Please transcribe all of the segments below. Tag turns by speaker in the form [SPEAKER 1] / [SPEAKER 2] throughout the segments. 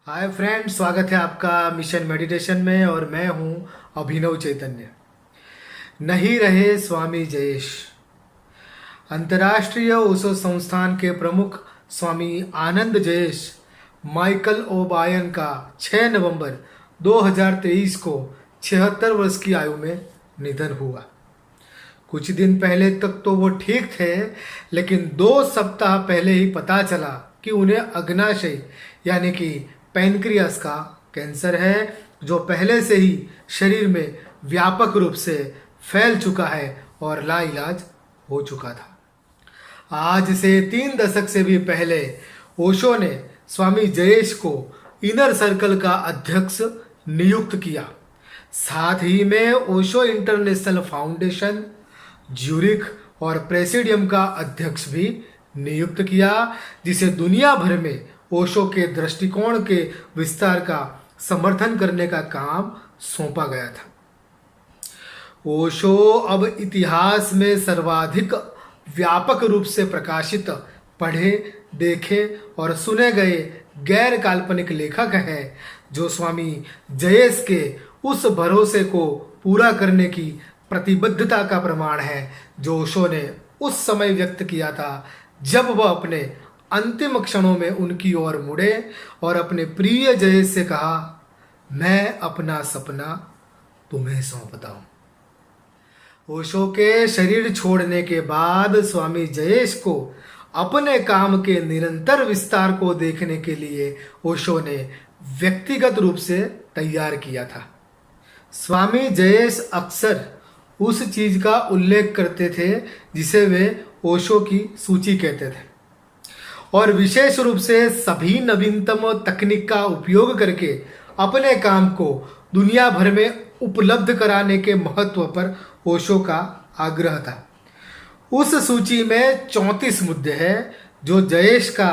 [SPEAKER 1] Hi friends, स्वागत है आपका मिशन मेडिटेशन में। और मैं हूं अभिनव चैतन्य। नहीं रहे स्वामी जयेश। अंतर्राष्ट्रीय ओशो संस्थान के प्रमुख स्वामी आनंद जयेश माइकल ओबायन का 6 नवंबर 2023 को 76 वर्ष की आयु में निधन हुआ। कुछ दिन पहले तक तो वो ठीक थे, लेकिन 2 सप्ताह पहले ही पता चला कि उन्हें अग्नाशय यानी कि पैनक्रियास का कैंसर है, जो पहले से ही शरीर में व्यापक रूप से फैल चुका है और लाइलाज हो चुका था। आज से 3 दशक से भी पहले ओशो ने स्वामी जयेश को इनर सर्कल का अध्यक्ष नियुक्त किया। साथ ही में ओशो इंटरनेशनल फाउंडेशन, ज्यूरिख और प्रेसिडियम का अध्यक्ष भी नियुक्त किया, जिसे दुनिया भर में ओशो के दृष्टिकोण के विस्तार का समर्थन करने का काम सौंपा गया था। ओशो अब इतिहास में सर्वाधिक व्यापक रूप से प्रकाशित, पढ़े, देखे और सुने गए गैर काल्पनिक लेखक हैं, जो स्वामी जयेश के उस भरोसे को पूरा करने की प्रतिबद्धता का प्रमाण है जो ओशो ने उस समय व्यक्त किया था जब वह अपने अंतिम क्षणों में उनकी ओर मुड़े और अपने प्रिय जयेश से कहा, मैं अपना सपना तुम्हें सौंपता हूं। ओशो के शरीर छोड़ने के बाद स्वामी जयेश को अपने काम के निरंतर विस्तार को देखने के लिए ओशो ने व्यक्तिगत रूप से तैयार किया था। स्वामी जयेश अक्सर उस चीज का उल्लेख करते थे जिसे वे ओशो की सूची कहते थे, और विशेष रूप से सभी नवीनतम तकनीक का उपयोग करके अपने काम को दुनिया भर में उपलब्ध कराने के महत्व पर ओशो का आग्रह था। उस सूची में 34 मुद्दे हैं जो जयेश का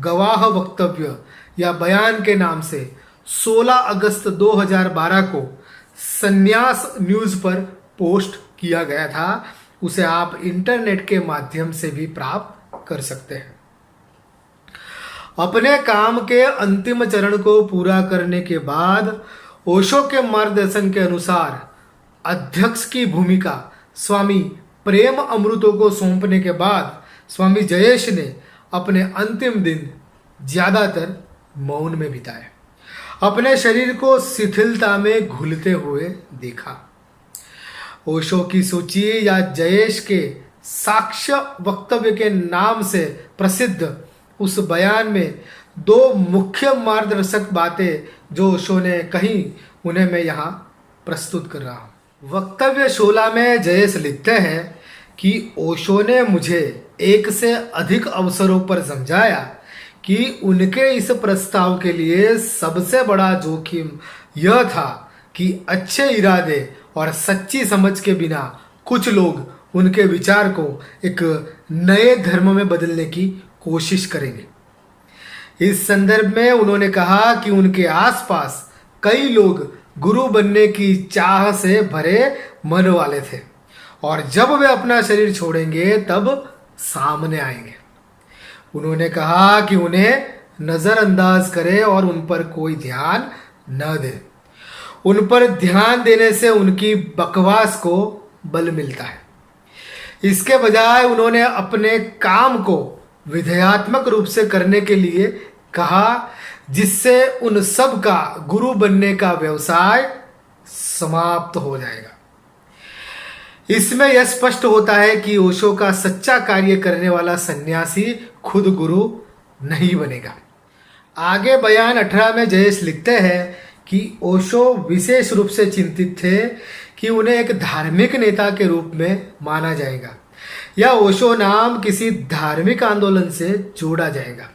[SPEAKER 1] गवाह वक्तव्य या बयान के नाम से 16 अगस्त 2012 को संन्यास न्यूज पर पोस्ट किया गया था। उसे आप इंटरनेट के माध्यम से भी प्राप्त कर सकते हैं। अपने काम के अंतिम चरण को पूरा करने के बाद ओशो के मार्गदर्शन के अनुसार अध्यक्ष की भूमिका स्वामी प्रेम अमृतो को सौंपने के बाद स्वामी जयेश ने अपने अंतिम दिन ज्यादातर मौन में बिताए, अपने शरीर को शिथिलता में घुलते हुए देखा। ओशो की सूची या जयेश के साक्ष्य वक्तव्य के नाम से प्रसिद्ध उस बयान में 2 मुख्य मार्गदर्शक बातें जो ओशो ने कही, उन्हें मैं यहाँ प्रस्तुत कर रहा हूँ। वक्तव्य 16 में जयेश लिखते हैं कि ओशो ने मुझे 1 से अधिक अवसरों पर समझाया कि उनके इस प्रस्ताव के लिए सबसे बड़ा जोखिम यह था कि अच्छे इरादे और सच्ची समझ के बिना कुछ लोग उनके विचार को एक नए धर्म में बदलने की कोशिश करेंगे। इस संदर्भ में उन्होंने कहा कि उनके आसपास कई लोग गुरु बनने की चाह से भरे मन वाले थे, और जब वे अपना शरीर छोड़ेंगे तब सामने आएंगे। उन्होंने कहा कि उन्हें नजरअंदाज करें और उन पर कोई ध्यान न दे। उन पर ध्यान देने से उनकी बकवास को बल मिलता है। इसके बजाय उन्होंने अपने काम को विधेयात्मक रूप से करने के लिए कहा, जिससे उन सब का गुरु बनने का व्यवसाय समाप्त हो जाएगा। इसमें यह स्पष्ट होता है कि ओशो का सच्चा कार्य करने वाला सन्यासी खुद गुरु नहीं बनेगा। आगे बयान 18 में जयेश लिखते हैं कि ओशो विशेष रूप से चिंतित थे कि उन्हें एक धार्मिक नेता के रूप में माना जाएगा या ओशो नाम किसी धार्मिक आंदोलन से जोड़ा जाएगा,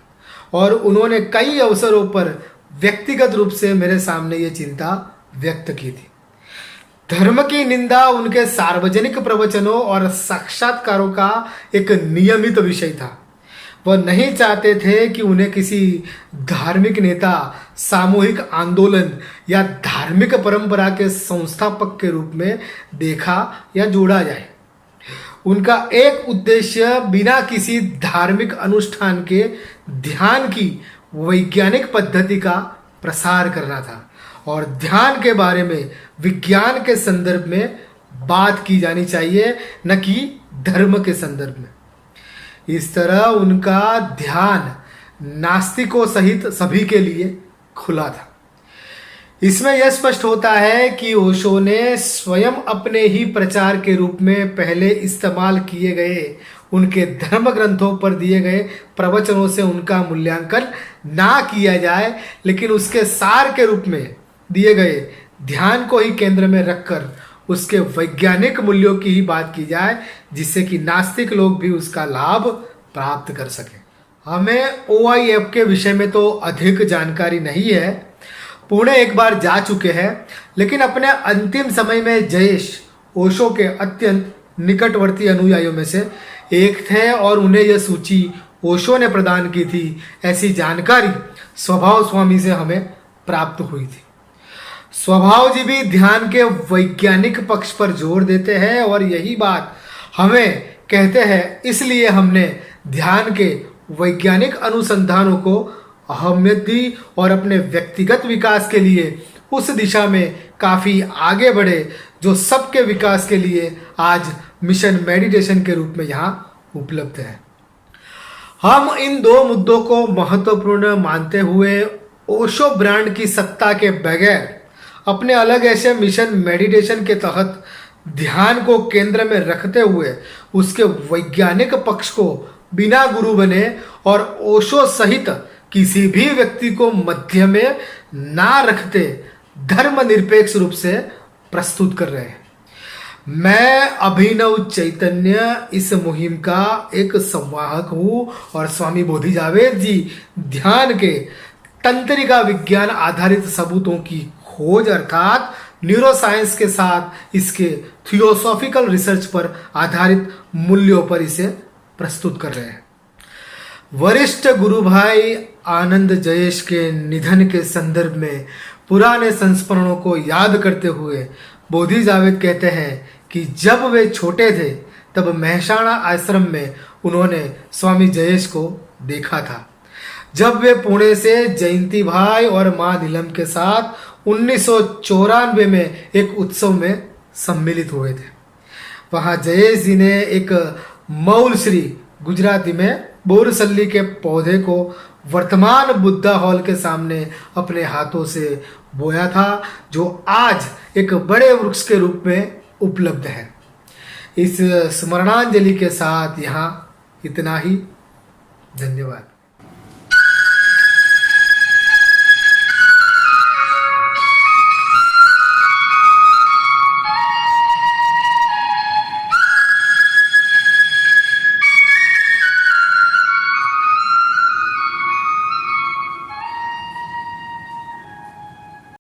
[SPEAKER 1] और उन्होंने कई अवसरों पर व्यक्तिगत रूप से मेरे सामने ये चिंता व्यक्त की थी। धर्म की निंदा उनके सार्वजनिक प्रवचनों और साक्षात्कारों का एक नियमित विषय था। वह नहीं चाहते थे कि उन्हें किसी धार्मिक नेता, सामूहिक आंदोलन या धार्मिक परंपरा के संस्थापक के रूप में देखा या जोड़ा जाए। उनका एक उद्देश्य बिना किसी धार्मिक अनुष्ठान के ध्यान की वैज्ञानिक पद्धति का प्रसार करना था और ध्यान के बारे में विज्ञान के संदर्भ में बात की जानी चाहिए, न कि धर्म के संदर्भ में। इस तरह उनका ध्यान नास्तिकों सहित सभी के लिए खुला था। इसमें यह स्पष्ट होता है कि ओशो ने स्वयं अपने ही प्रचार के रूप में पहले इस्तेमाल किए गए उनके धर्म ग्रंथों पर दिए गए प्रवचनों से उनका मूल्यांकन ना किया जाए, लेकिन उसके सार के रूप में दिए गए ध्यान को ही केंद्र में रखकर उसके वैज्ञानिक मूल्यों की ही बात की जाए, जिससे कि नास्तिक लोग भी उसका लाभ प्राप्त कर सकें। हमें OIF के विषय में तो अधिक जानकारी नहीं है, पुणे एक बार जा चुके हैं, लेकिन अपने अंतिम समय में जयेश ओशो के अत्यंत निकटवर्ती अनुयायियों में से एक थे और उन्हें यह सूची ओशो ने प्रदान की थी। ऐसी जानकारी स्वभाव स्वामी से हमें प्राप्त हुई थी। स्वभाव जी भी ध्यान के वैज्ञानिक पक्ष पर जोर देते हैं और यही बात हमें कहते हैं, इसलिए हमने ध्यान के वैज्ञानिक अनुसंधानों को अहमियत दी और अपने व्यक्तिगत विकास के लिए उस दिशा में काफ़ी आगे बढ़े जो सबके विकास के लिए आज मिशन मेडिटेशन के रूप में यहाँ उपलब्ध है। हम इन दो मुद्दों को महत्वपूर्ण मानते हुए ओशो ब्रांड की सत्ता के बगैर अपने अलग ऐसे मिशन मेडिटेशन के तहत ध्यान को केंद्र में रखते हुए उसके वैज्ञानिक पक्ष को बिना गुरु बने और ओशो सहित किसी भी व्यक्ति को मध्य में ना रखते धर्मनिरपेक्ष रूप से प्रस्तुत कर रहे हैं। मैं अभिनव चैतन्य इस मुहिम का एक संवाहक हूँ और स्वामी बोधि जावेद जी ध्यान के तंत्रिका विज्ञान आधारित सबूतों की खोज अर्थात न्यूरोसाइंस के साथ इसके थियोसॉफिकल रिसर्च पर आधारित मूल्यों पर इसे प्रस्तुत कर रहे हैं। वरिष्ठ गुरु भाई आनंद जयेश के निधन के संदर्भ में पुराने संस्मरणों को याद करते हुए बोधि जावेद कहते हैं कि जब वे छोटे थे तब महसाणा आश्रम में उन्होंने स्वामी जयेश को देखा था, जब वे पुणे से जयंती भाई और मां नीलम के साथ 1994 में एक उत्सव में सम्मिलित हुए थे। वहां जयेश जी ने एक मौल श्री गुजराती में बोरसल्ली के पौधे को वर्तमान बुद्धा हॉल के सामने अपने हाथों से बोया था, जो आज एक बड़े वृक्ष के रूप में उपलब्ध है। इस स्मरणांजलि के साथ यहाँ इतना ही। धन्यवाद।